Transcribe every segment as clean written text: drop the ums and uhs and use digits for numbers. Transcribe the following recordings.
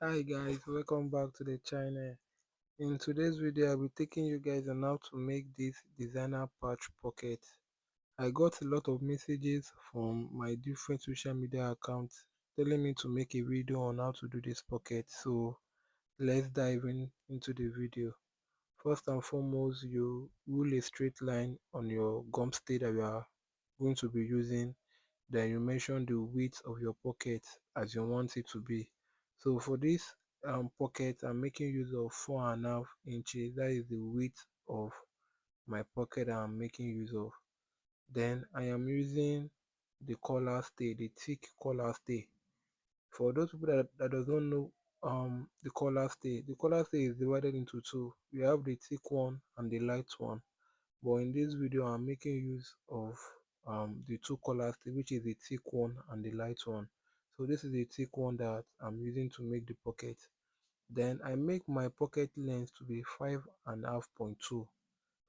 Hi guys, welcome back to the channel. In today's video, I'll be taking you guys on how to make this designer patch pocket. I got a lot of messages from my different social media accounts telling me to make a video on how to do this pocket. So let's dive into the video. First and foremost, you rule a straight line on your gum stick that you are going to be using. Then you mention the width of your pocket as you want it to be. So for this pocket, I'm making use of 4.5 inches. That is the width of my pocket that I'm making use of. Then I am using the collar stay, the thick collar stay. For those people that does not know the collar stay is divided into two. We have the thick one and the light one. But in this video, I'm making use of the two colors, which is the thick one and the light one. So this is the thick one that I'm using to make the pocket. Then I make my pocket length to be 5.5.2.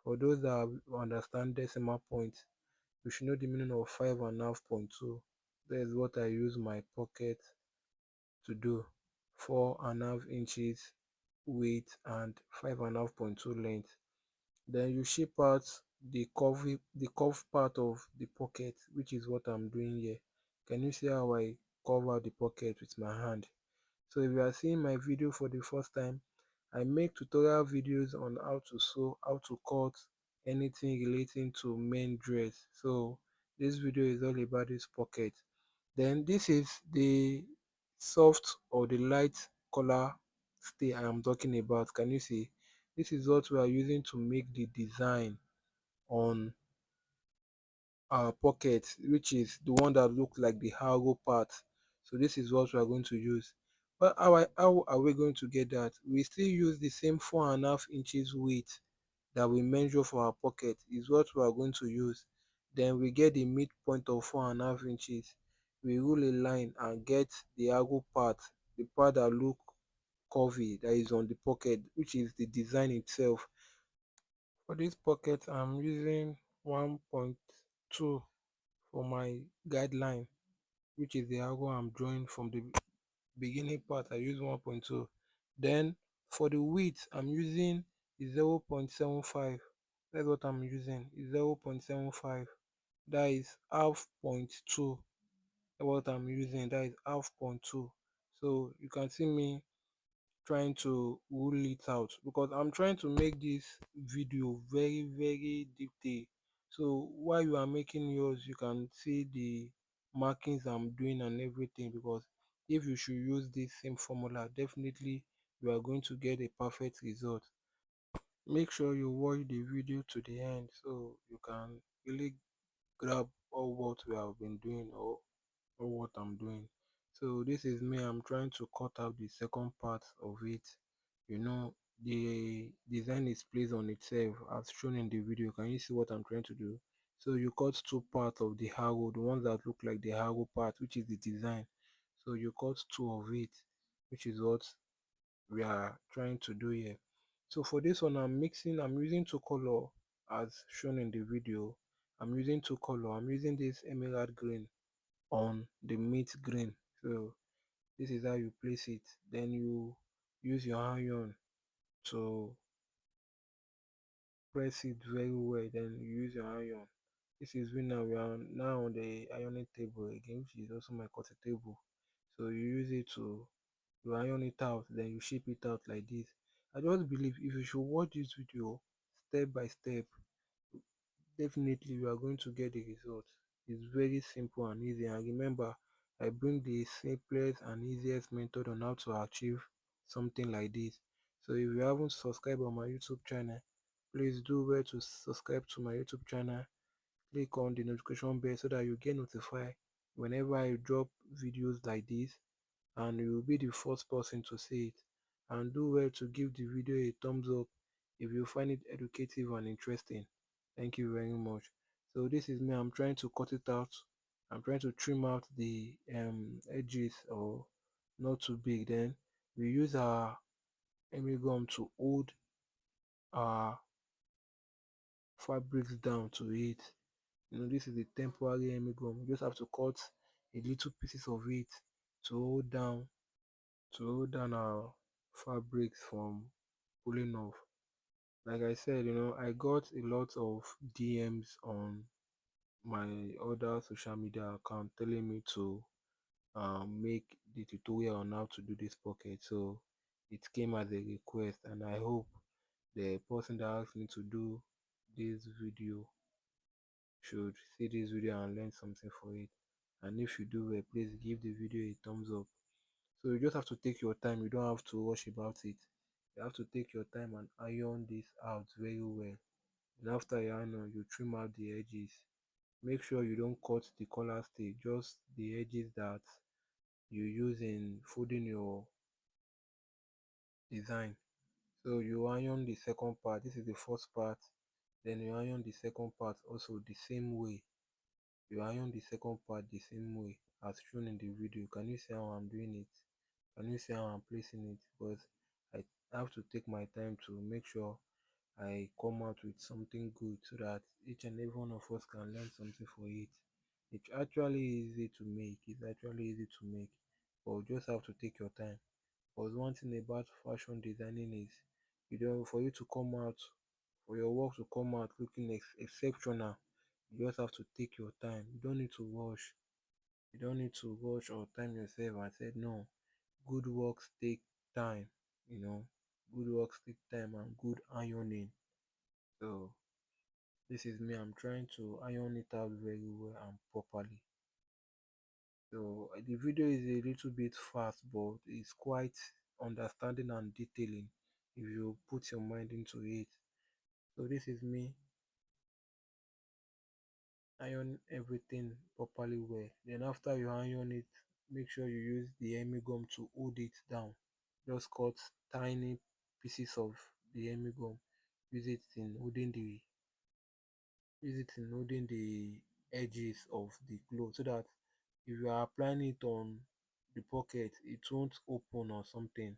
For those that understand decimal points, you should know the meaning of 5.5.2. That is what I use my pocket to do. 4.5 inches width and 5.5.2 length. Then you shape out the curve part of the pocket, which is what I'm doing here. Can you see how I cover the pocket with my hand? So if you are seeing my video for the first time, I make tutorial videos on how to sew, how to cut, anything relating to men dress. So this video is all about this pocket. Then this is the soft or the light color stay I am talking about. Can you see? This is what we are using to make the design on our pocket, which is the one that looks like the arrow part. So this is what we are going to use. But how are we going to get that? We still use the same 4.5 inches width that we measure for our pocket is what we are going to use. Then we get the midpoint of 4.5 inches. We rule a line and get the arrow part, the part that look curvy that is on the pocket, which is the design itself. For this pocket, I'm using 1.2 for my guideline, which is the arrow I'm drawing from the beginning part. I use 1.2. Then for the width, I'm using 0.75. That's what I'm using, 0.75. That is half point two. That's what I'm using, that is half point two. So you can see me trying to rule it out because I'm trying to make this video very detailed. So while you are making yours, you can see the markings I'm doing and everything, because if you should use this same formula, definitely you are going to get a perfect result. Make sure you watch the video to the end so you can really grab all what we have been doing, or what I'm doing. So this is me, I'm trying to cut out the second part of it. The design is placed on itself as shown in the video. Can you see what I'm trying to do? So you cut two parts of the arrow, the ones that look like the arrow part, which is the design. So you cut two of it, which is what we are trying to do here. So for this one, I'm using two color as shown in the video. I'm using two color. I'm using this emerald green on the meat green. So this is how you place it. Then you use your iron to press it very well. Then you use your iron. This is when now we are now on the ironing table again, which is also my cutting table. So you use it to you iron it out, then you shape it out like this. I just believe if you should watch this video step by step, definitely you are going to get the result. It's very simple and easy, and remember, I bring the simplest and easiest method on how to achieve something like this. So if you haven't subscribed on my YouTube channel, please do well to subscribe to my YouTube channel. Click on the notification bell so that you get notified whenever I drop videos like this, and you will be the first person to see it. And do well to give the video a thumbs up if you find it educative and interesting. Thank you very much. So this is me, I'm trying to cut it out. I'm trying to trim out the edges, or not too big. Then we use our emi gum to hold our fabrics down to it. This is the temporary emi gum. You just have to cut a little pieces of it to hold down to hold down our fabrics from pulling off. Like I said, I got a lot of DMs on my other social media account telling me to make the tutorial on how to do this pocket. So it came as a request, and I hope the person that asked me to do this video should see this video and learn something for it. And if you do well, please give the video a thumbs up. So you just have to take your time, you don't have to rush about it. You have to take your time and iron this out very well. And after you iron, you trim out the edges. Make sure you don't cut the collar stage, just the edges that you use in folding your design. So you iron the second part, this is the first part, then you iron the second part also the same way. You iron the second part the same way as shown in the video. Can you see how I'm doing it? Can you see how I'm placing it? But I have to take my time to make sure I come out with something good so that each and every one of us can learn something for it. It's actually easy to make, it's actually easy to make, but you just have to take your time. Because one thing about fashion designing is, for you to come out, for your work to come out looking exceptional, you just have to take your time. You don't need to rush. You don't need to rush or time yourself and say no. Good works take time, you know. Good works take time and good ironing. So this is me. I'm trying to iron it out very well and properly. So the video is a little bit fast, but it's quite understanding and detailing if you put your mind into it. So this is me iron everything properly well. Then after you iron it, make sure you use the hemi gum to hold it down. Just cut tiny pieces of the hemi gum. Use it in holding the edges of the cloth so that if you are applying it on the pocket, it won't open or something.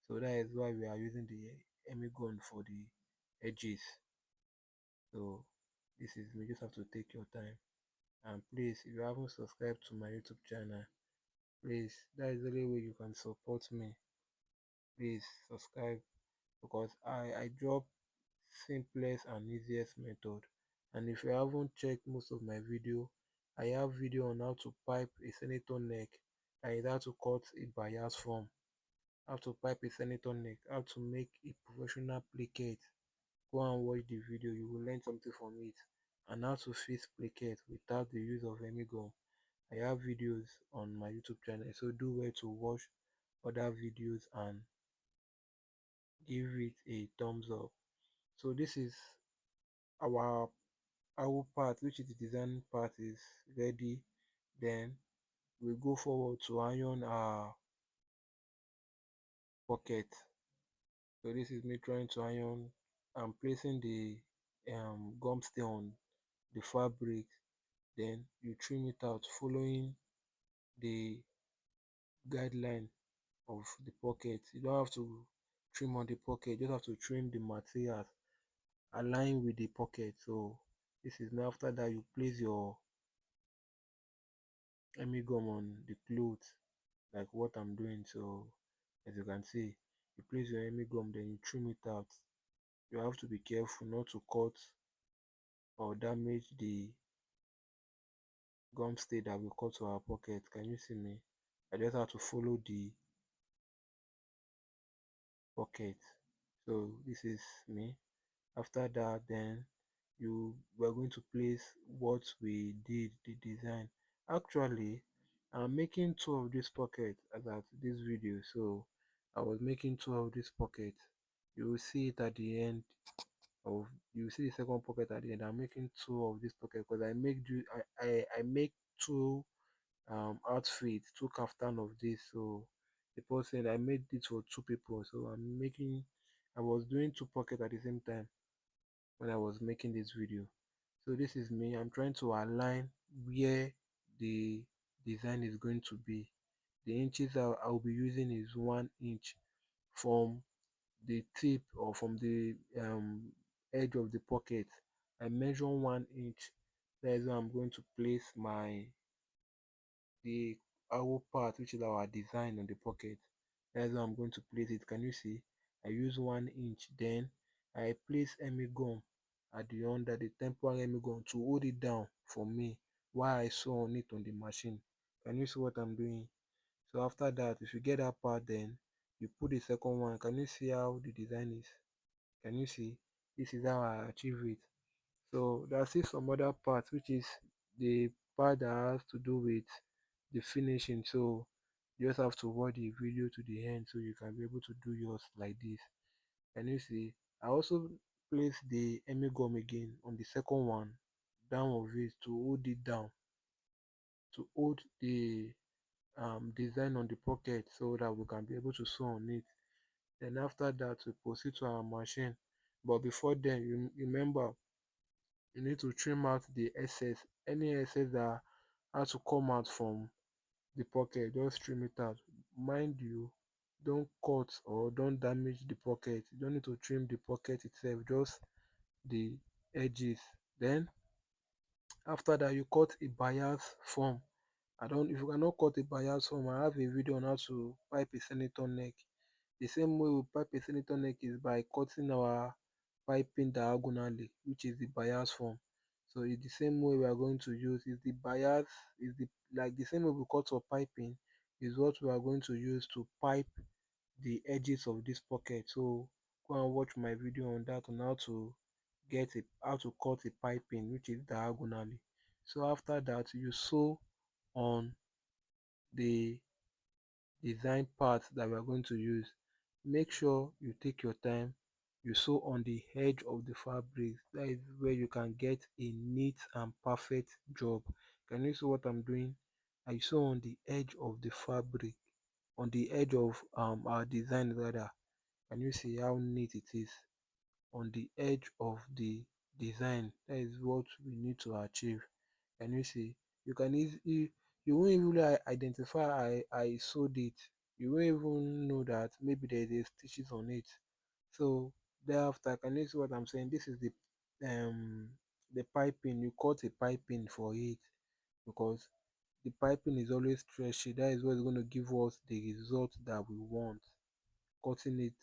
So that is why we are using the hemi gun for the edges. So this is, you just have to take your time. And please, if you haven't subscribed to my YouTube channel, please, that is the only way you can support me. Please subscribe, because I drop simplest and easiest method. And if you haven't checked most of my video, I have video on how to pipe a senator neck, that is how to cut a bias form, how to pipe a senator neck, how to make a professional placket. Go and watch the video, you will learn something from it. And how to fix placket without the use of any gum. I have videos on my YouTube channel, so do well to watch other videos and give it a thumbs up. So this is our part, which is the design part, is ready. Then we go forward to iron our pocket. So this is me trying to iron. I'm placing the gum stay on the fabric. Then you trim it out following the guideline of the pocket. You don't have to trim on the pocket, you just have to trim the materials align with the pocket. So this is now, after that you place your hemi gum on the cloth like what I'm doing. So as you can see, you place your hemi gum, then you trim it out. You have to be careful not to cut or damage the gum stay that will cut to our pocket. Can you see me? I just have to follow the pocket. So this is me. After that, then we're going to place what we did, the design. Actually, I'm making two of this pocket as at this video. So I was making two of this pocket. You will see it at the end of, you will see the second pocket at the end. I'm making two of this pocket because I make two outfits, two kaftan of this. So the person, I made this for two people. So I was doing two pocket at the same time when I was making this video. So this is me. I'm trying to align where the design is going to be. The inches I'll be using is 1 inch from the tip, or from the edge of the pocket. I measure 1 inch. That is where I'm going to place the arrow part, which is our design on the pocket. That's how I'm going to place it. Can you see? I use 1 inch. Then I place hemi gum at the under, the temporary hemi gum, to hold it down for me while I sew on it on the machine. Can you see what I'm doing? So after that, if you get that part, then you put the second one. Can you see how the design is? Can you see? This is how I achieve it. So there are still some other parts, which is the part that has to do with the finishing. So you just have to watch the video to the end so you can be able to do yours like this. Can you see? I also place the hemi gum again on the second one down of it to hold it down, to hold the design on the pocket so that we can be able to sew on it. Then after that, we proceed to our machine. But before then, you remember, you need to trim out the excess, any excess that has to come out from the pocket. Just trim it out. Mind you, don't cut or don't damage the pocket. You don't need to trim the pocket itself, just the edges. Then after that, you cut a bias form. I don't, if you cannot cut a bias form, I have a video on how to pipe a senator neck. The same way we pipe a senator neck is by cutting our piping diagonally, which is the bias form. So it's the same way we are going to use. Is the bias, is the, like the same way we cut for piping, is what we are going to use to pipe the edges of this pocket. So go and watch my video on that, on how to get it, how to cut a piping which is diagonally. So after that, you sew on the design part that we are going to use. Make sure you take your time. You sew on the edge of the fabric. That is where you can get a neat and perfect job. Can you see what I'm doing? I sew on the edge of the fabric, on the edge of our design rather. Can you see how neat it is? On the edge of the design. That is what we need to achieve. Can you see? You can easily, you won't even really identify I sewed it. You won't even know that maybe there's stitches on it. So thereafter, can you see what I'm saying? This is the piping. You cut a piping for it because the piping is always stretchy. That is what's going to give us the result that we want. Cutting it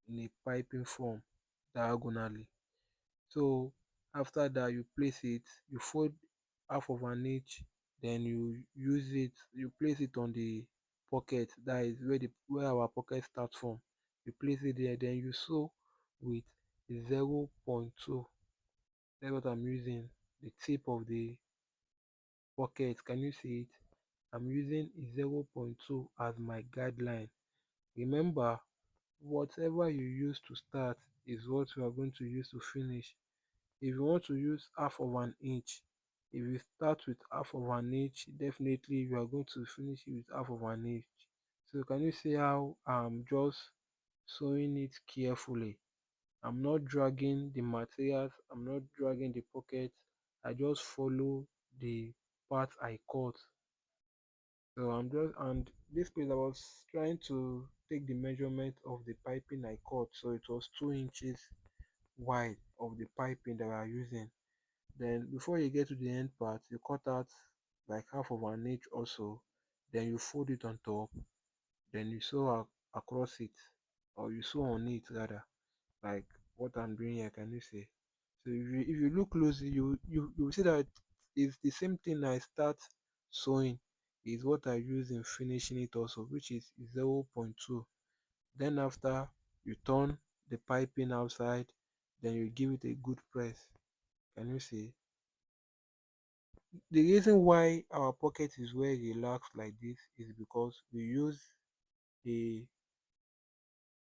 in a piping form diagonally. So after that, you place it, you fold half of an inch, then you use it, you place it on the pocket. That is where the where our pocket starts from. You place it there, then you sew with 0.2. That's what I'm using, the tip of the pocket. Can you see it? I'm using 0.2 as my guideline. Remember, whatever you use to start is what you are going to use to finish. If you want to use half of an inch, if you start with half of an inch, definitely you are going to finish it with half of an inch. So can you see how I'm just sewing it carefully? I'm not dragging the materials, I'm not dragging the pocket. I just follow the part I cut. So I'm just, and this place I was trying to take the measurement of the piping I cut. So it was 2 inches wide of the piping that we are using. Then before you get to the end part, you cut out like half of an inch also. Then you fold it on top. Then you sew across it, or you sew on it rather, like what I'm doing here. Can you see? So if you look closely, you will see that it's the same thing I start sewing is what I use in finishing it also, which is 0.2. Then after, you turn the piping outside, then you give it a good press. Can you see? The reason why our pocket is well relaxed like this is because we use a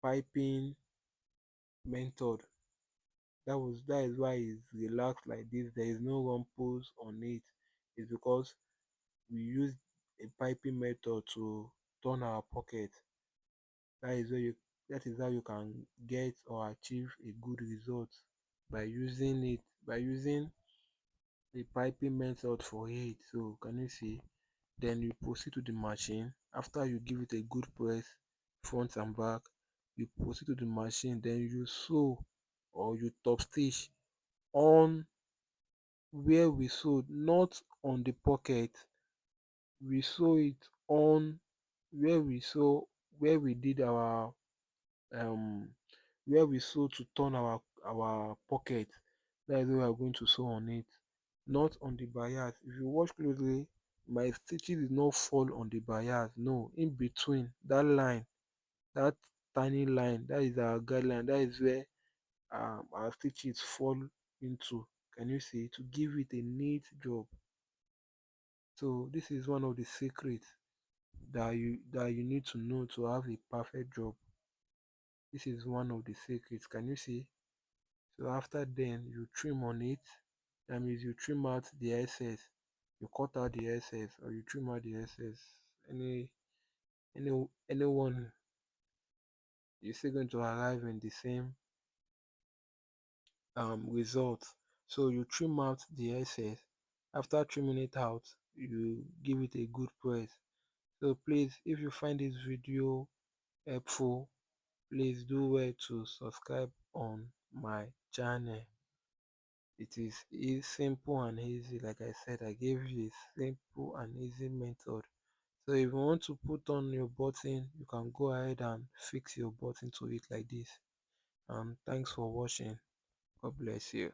piping method. That is why it's relaxed like this. There is no rumples on it. It's because we use a piping method to turn our pocket. That is where you that is how you can get or achieve a good result by using it, by using the piping method for it. So can you see? Then you proceed to the machine. After you give it a good press, front and back, you proceed to the machine. Then you sew or you top stitch on where we sewed, not on the pocket. We sew it on where we sew where we did our um where we sew to turn our pocket. That is where we are going to sew on it, not on the bias. If you watch closely, my stitches did not fall on the bias. No, in between that line, that tiny line, that is our guideline. That is where our stitches fall into. Can you see? To give it a neat job. So this is one of the secrets that you need to know to have a perfect job. This is one of the secrets. Can you see? So after then you trim on it. That means you trim out the excess. You cut out the excess or you trim out the excess. Any anyone, you're still going to arrive in the same result. So you trim out the excess. After trimming it out, you give it a good press. So please, if you find this video helpful, please do well to subscribe on my channel. It is simple and easy. Like I said, I gave you a simple and easy method. So if you want to put on your button, you can go ahead and fix your button to it like this. Thanks for watching. God bless you.